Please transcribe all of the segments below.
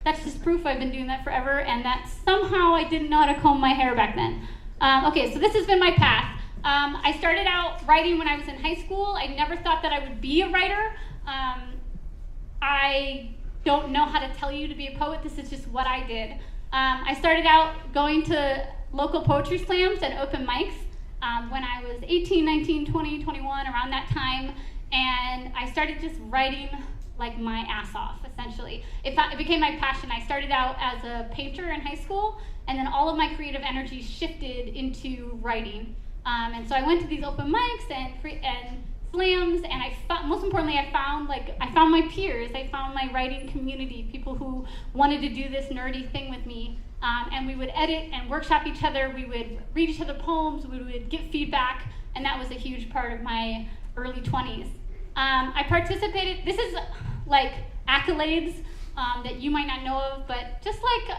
that's just proof I've been doing that forever, and that somehow I didn't know how to comb my hair back then. Okay, so this has been my path. I started out writing when I was in high school. I never thought that I would be a writer. I don't know how to tell you to be a poet. This is just what I did. I started out going to local poetry slams and open mics when I was 18, 19, 20, 21, around that time. And I started just writing like my ass off, essentially. It became my passion. I started out as a painter in high school, and then all of my creative energy shifted into writing. And so I went to these open mics and slams, and most importantly, I found my peers. I found my writing community, people who wanted to do this nerdy thing with me. And we would edit and workshop each other. We would read each other poems. We would get feedback, and that was a huge part of my early 20s. I participated. This is like accolades that you might not know of, but just like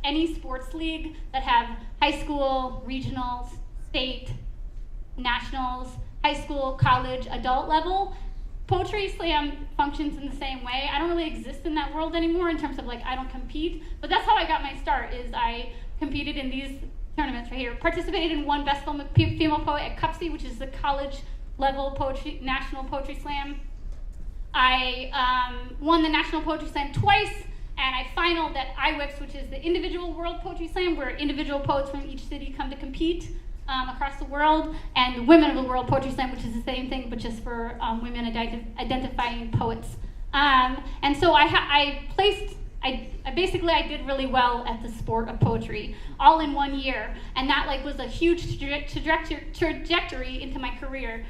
any sports league that have high school, regionals, state, nationals, high school, college, adult level, Poetry Slam functions in the same way. I don't really exist in that world anymore in terms of like I don't compete, but that's how I got my start. Is I competed in these tournaments right here. Participated in one Best Female Poet at XXV, which is the college level national poetry slam. I won the National Poetry Slam twice, and I finaled at IWIX, which is the individual world poetry slam, where individual poets from each city come to compete across the world, and the Women of the World Poetry Slam, which is the same thing, but just for women identifying poets. And so I did really well at the sport of poetry, all in 1 year, and that was a huge trajectory into my career.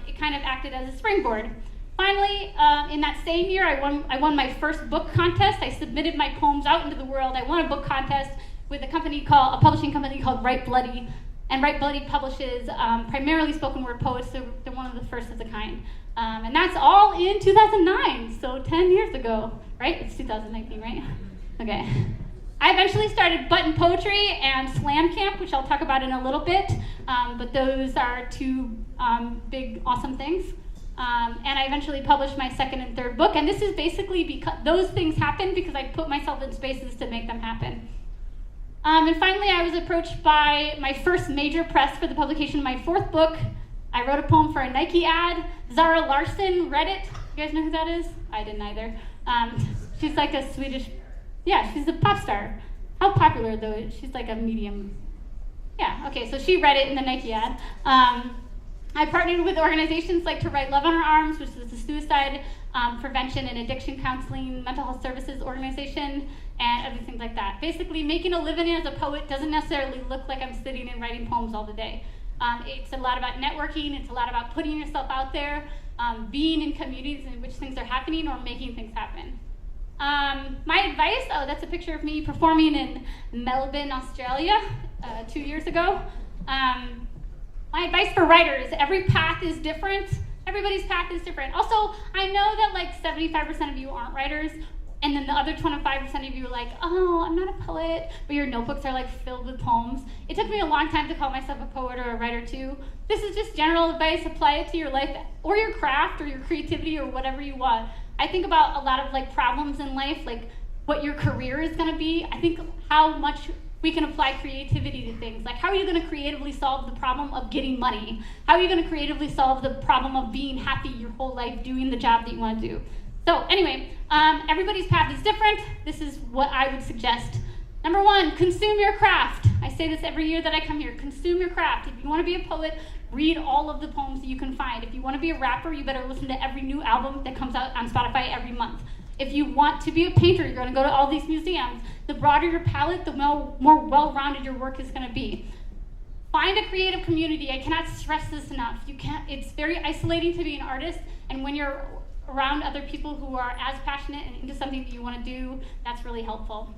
It kind of acted as a springboard. Finally, in that same year, I won my first book contest. I submitted my poems out into the world. I won a book contest with a publishing company called Write Bloody. And Write Bloody publishes primarily spoken word poets, so they're one of the first of the kind. And that's all in 2009, so 10 years ago, right? It's 2019, right? Okay. I eventually started Button Poetry and Slam Camp, which I'll talk about in a little bit, but those are two big, awesome things. And I eventually published my second and third book, and this is basically because those things happened because I put myself in spaces to make them happen. And finally, I was approached by my first major press for the publication of my fourth book. I wrote a poem for a Nike ad. Zara Larsson read it. You guys know who that is? I didn't either. She's like a Swedish, she's a pop star. How popular, though? She's like a medium. Yeah, okay, so she read it in the Nike ad. I partnered with organizations like To Write Love on Our Arms, which is a suicide prevention and addiction counseling mental health services organization, and other things like that. Basically, making a living as a poet doesn't necessarily look like I'm sitting and writing poems all the day. It's a lot about networking. It's a lot about putting yourself out there, being in communities in which things are happening or making things happen. My advice, that's a picture of me performing in Melbourne, Australia 2 years ago. My advice for writers, every path is different. Everybody's path is different. Also, I know that 75% of you aren't writers, and then the other 25% of you are like, oh, I'm not a poet, but your notebooks are filled with poems. It took me a long time to call myself a poet or a writer too. This is just general advice. Apply it to your life or your craft or your creativity or whatever you want. I think about a lot of problems in life, what your career is going to be. I think how much we can apply creativity to things. How are you going to creatively solve the problem of getting money? How are you going to creatively solve the problem of being happy your whole life doing the job that you want to do? So anyway, everybody's path is different. This is what I would suggest. Number one, consume your craft. I say this every year that I come here. Consume your craft. If you want to be a poet, read all of the poems that you can find. If you want to be a rapper, you better listen to every new album that comes out on Spotify every month. If you want to be a painter, you're going to go to all these museums. The broader your palette, the more well-rounded your work is going to be. Find a creative community. I cannot stress this enough. It's very isolating to be an artist, and when you're around other people who are as passionate and into something that you want to do, that's really helpful.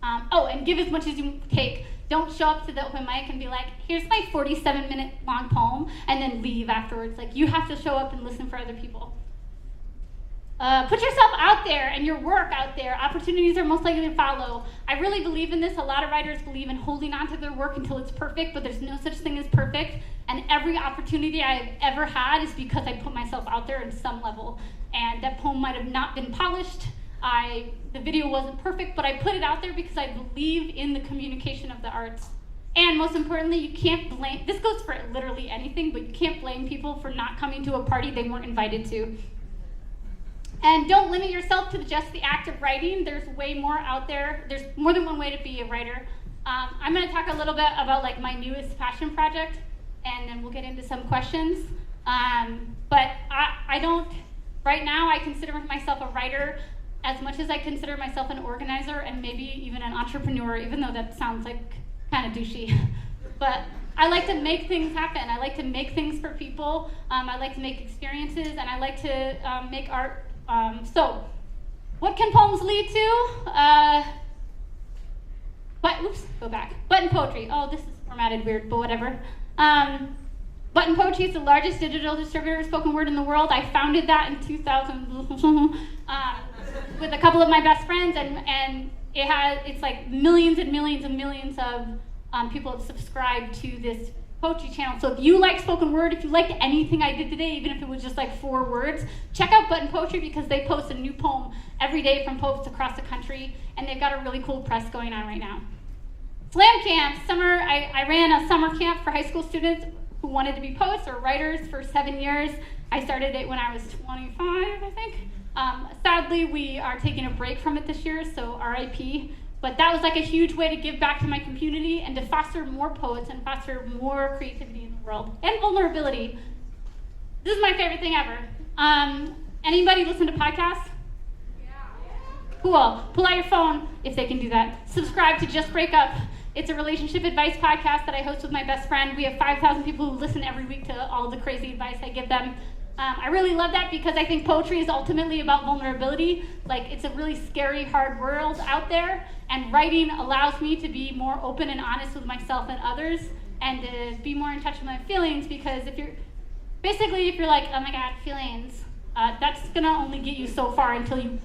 And give as much as you take. Don't show up to the open mic and be like, here's my 47-minute long poem, and then leave afterwards. You have to show up and listen for other people. Put yourself out there and your work out there. Opportunities are most likely to follow. I really believe in this. A lot of writers believe in holding on to their work until it's perfect, but there's no such thing as perfect. And every opportunity I've ever had is because I put myself out there in some level. And that poem might have not been polished. The video wasn't perfect, but I put it out there because I believe in the communication of the arts. And most importantly, you can't blame, this goes for literally anything, but you can't blame people for not coming to a party they weren't invited to. And don't limit yourself to just the act of writing. There's way more out there. There's more than one way to be a writer. I'm gonna talk a little bit about like my newest passion project, and then we'll get into some questions. But I don't, right now I consider myself a writer as much as I consider myself an organizer and maybe even an entrepreneur, even though that sounds like kind of douchey. But I like to make things happen. I like to make things for people. I like to make experiences, and I like to make art. So, what can poems lead to? Go back. Button poetry. Oh, this is formatted weird, but whatever. Button Poetry is the largest digital distributor of spoken word in the world. I founded that in 2000 with a couple of my best friends, and it's like millions and millions and millions of people have subscribed to this poetry channel. So if you like spoken word, if you liked anything I did today, even if it was just like 4 words, check out Button Poetry because they post a new poem every day from poets across the country, and they've got a really cool press going on right now. Slam Camp, I ran a summer camp for high school students who wanted to be poets or writers for 7 years. I started it when I was 25, I think. Sadly, we are taking a break from it this year, so RIP. But that was like a huge way to give back to my community and to foster more poets and foster more creativity in the world and vulnerability. This is my favorite thing ever. Anybody listen to podcasts? Yeah. Cool. Pull out your phone if they can do that. Subscribe to Just Break Up. It's a relationship advice podcast that I host with my best friend. We have 5,000 people who listen every week to all the crazy advice I give them. I really love that because I think poetry is ultimately about vulnerability. Like, it's a really scary, hard world out there, and writing allows me to be more open and honest with myself and others, and to be more in touch with my feelings, because if you're like, oh my God, feelings, that's gonna only get you so far until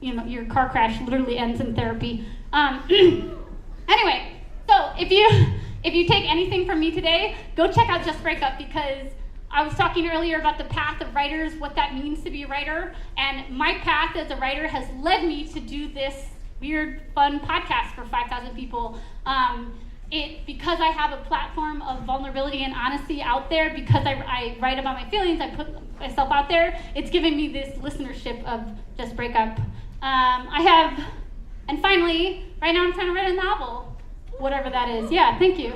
your car crash literally ends in therapy. Anyway, so if you take anything from me today, go check out Just Break Up, because I was talking earlier about the path of writers, what that means to be a writer, and my path as a writer has led me to do this weird, fun podcast for 5,000 people. Because I have a platform of vulnerability and honesty out there, because I write about my feelings, I put myself out there, it's given me this listenership of Just Break Up. And finally, right now I'm trying to write a novel, whatever that is. Yeah, thank you.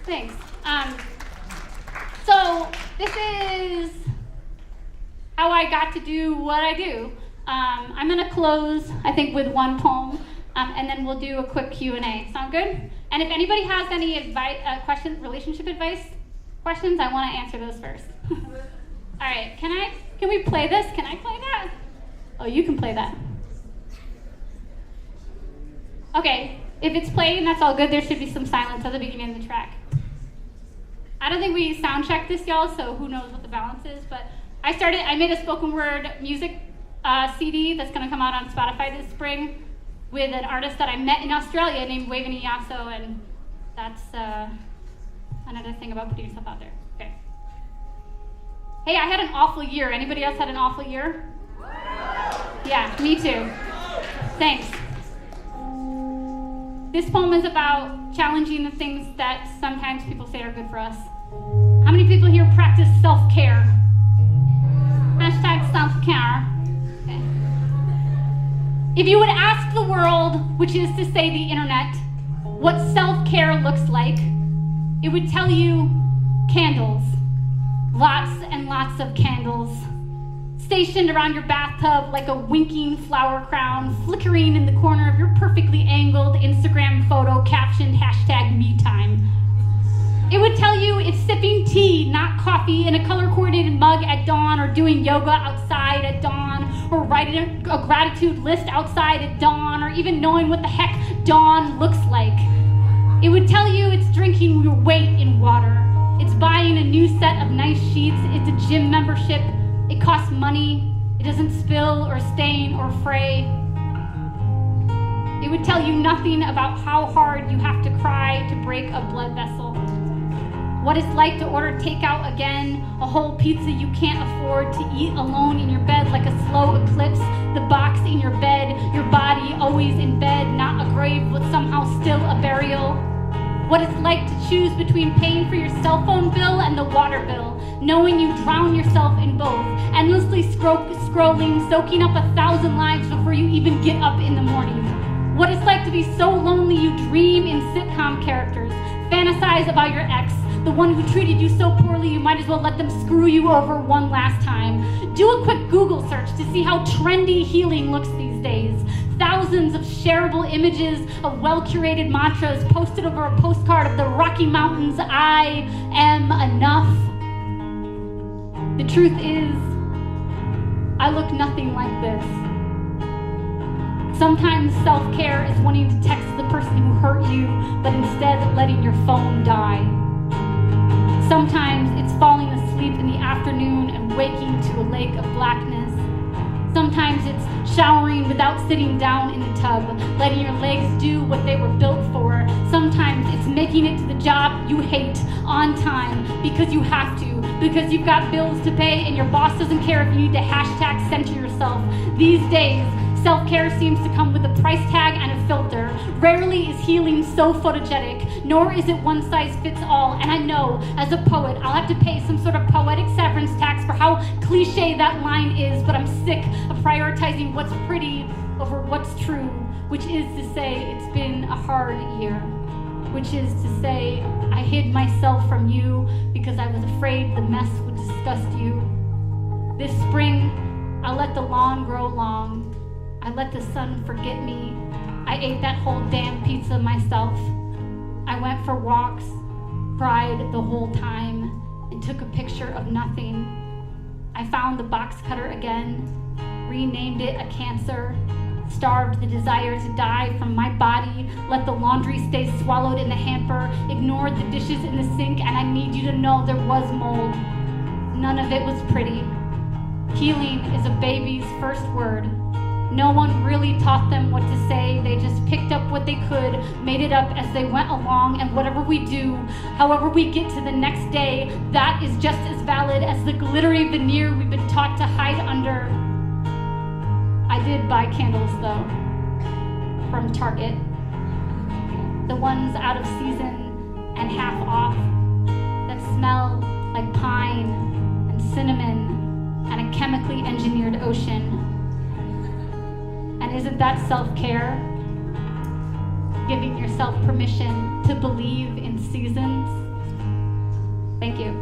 Thanks. So this is how I got to do what I do. I'm going to close, I think, with one poem, and then we'll do a quick Q&A. Sound good? And if anybody has any relationship advice questions, I want to answer those first. All right, can we play this? Can I play that? Oh, you can play that. Okay, if it's playing, that's all good. There should be some silence at the beginning of the track. I don't think we sound checked this, y'all, so who knows what the balance is, but I made a spoken word music CD that's gonna come out on Spotify this spring with an artist that I met in Australia named Waveni Yasso, and that's another thing about putting yourself out there. Okay. Hey, I had an awful year. Anybody else had an awful year? Yeah, me too. Thanks. This poem is about challenging the things that sometimes people say are good for us. How many people here practice self-care? Hashtag self-care. Okay. If you would ask the world, which is to say the internet, what self-care looks like, it would tell you candles. Lots and lots of candles. Stationed around your bathtub like a winking flower crown, flickering in the corner of your perfectly angled Instagram photo captioned #MeTime. It would tell you it's sipping tea, not coffee, in a color-coordinated mug at dawn, or doing yoga outside at dawn, or writing a gratitude list outside at dawn, or even knowing what the heck dawn looks like. It would tell you it's drinking your weight in water. It's buying a new set of nice sheets. It's a gym membership. It costs money. It doesn't spill or stain or fray. It would tell you nothing about how hard you have to cry to break a blood vessel. What it's like to order takeout again, a whole pizza you can't afford, to eat alone in your bed like a slow eclipse, the box in your bed, your body always in bed, not a grave but somehow still a burial. What it's like to choose between paying for your cell phone bill and the water bill, knowing you drown yourself in both, endlessly scrolling, soaking up 1,000 lives before you even get up in the morning. What it's like to be so lonely you dream in sitcom characters, fantasize about your ex, the one who treated you so poorly you might as well let them screw you over one last time. Do a quick Google search to see how trendy healing looks these days. Thousands of shareable images of well-curated mantras posted over a postcard of the Rocky Mountains. I am enough. The truth is, I look nothing like this. Sometimes self-care is wanting to text the person who hurt you, but instead letting your phone die. Sometimes it's falling asleep in the afternoon and waking to a lake of blackness. Sometimes it's showering without sitting down in the tub, letting your legs do what they were built for. Sometimes it's making it to the job you hate on time because you have to, because you've got bills to pay and your boss doesn't care if you need to hashtag center yourself. These days, self-care seems to come with a price tag and a filter. Rarely is healing so photogenic, nor is it one size fits all. And I know, as a poet, I'll have to pay some sort of poetic severance tax for how cliche that line is, but I'm sick of prioritizing what's pretty over what's true, which is to say it's been a hard year, which is to say I hid myself from you because I was afraid the mess would disgust you. This spring, I'll let the lawn grow long. I let the sun forget me. I ate that whole damn pizza myself. I went for walks, cried the whole time, and took a picture of nothing. I found the box cutter again, renamed it a cancer, starved the desire to die from my body, let the laundry stay swallowed in the hamper, ignored the dishes in the sink, and I need you to know there was mold. None of it was pretty. Healing is a baby's first word. No one really taught them what to say. They just picked up what they could, made it up as they went along, and whatever we do, however we get to the next day, that is just as valid as the glittery veneer we've been taught to hide under. I did buy candles, though, from Target. The ones out of season and half off that smell like pine and cinnamon and a chemically engineered ocean. And isn't that self-care? Giving yourself permission to believe in seasons? Thank you.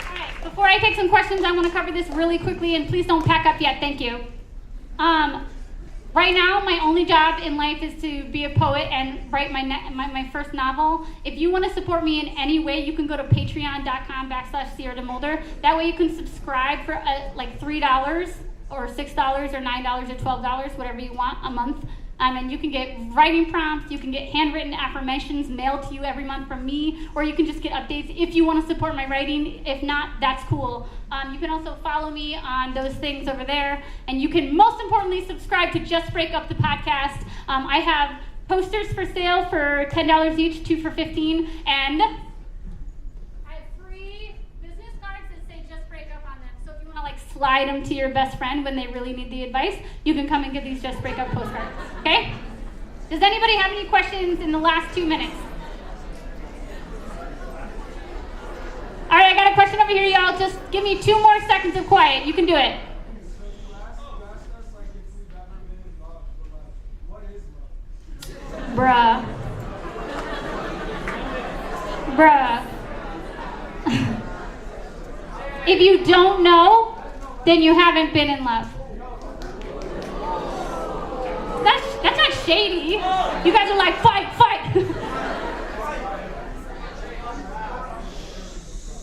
All right, before I take some questions, I want to cover this really quickly, and please don't pack up yet. Thank you. Right now, my only job in life is to be a poet and write my first novel. If you want to support me in any way, you can go to patreon.com/Sierra DeMulder. That way you can subscribe for like $3 or $6 or $9 or $12, whatever you want a month. And you can get writing prompts, you can get handwritten affirmations mailed to you every month from me, or you can just get updates if you want to support my writing. If not, that's cool. You can also follow me on those things over there, and you can most importantly subscribe to Just Break Up the podcast. I have posters for sale for $10 each, 2 for $15, and I have 3 business cards that say Just Break Up on them. So if you want to like slide them to your best friend when they really need the advice, you can come and get these Just Break Up postcards. Okay? Does anybody have any questions in the last 2 minutes? All right, I got a question over here, y'all. Just give me 2 more seconds of quiet. You can do it. Bruh. If you don't know, then you haven't been in love. That's not shady. You guys are like, fight.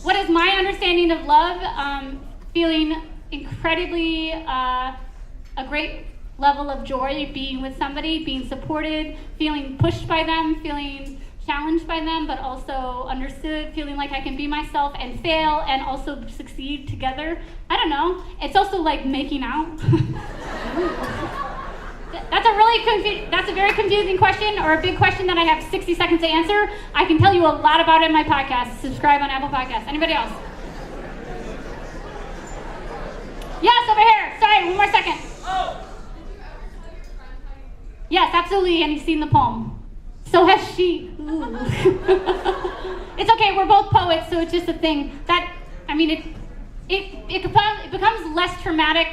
What is my understanding of love? Feeling incredibly a great level of joy being with somebody, being supported, feeling pushed by them, feeling challenged by them, but also understood, feeling like I can be myself and fail and also succeed together. I don't know. It's also like making out. That's a very confusing question, or a big question that I have 60 seconds to answer. I can tell you a lot about it in my podcast. Subscribe on Apple Podcasts. Anybody else? Yes, over here. Sorry, one more second. Oh. Yes, absolutely, and he's seen the poem. So has she. It's okay, we're both poets, so it's just a thing. It becomes less traumatic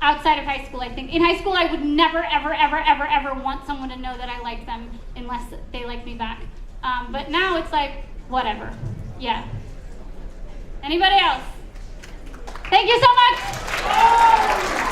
outside of high school, I think. In high school, I would never, ever, ever, ever, ever want someone to know that I liked them unless they liked me back. But now it's like, whatever. Yeah. Anybody else? Thank you so much.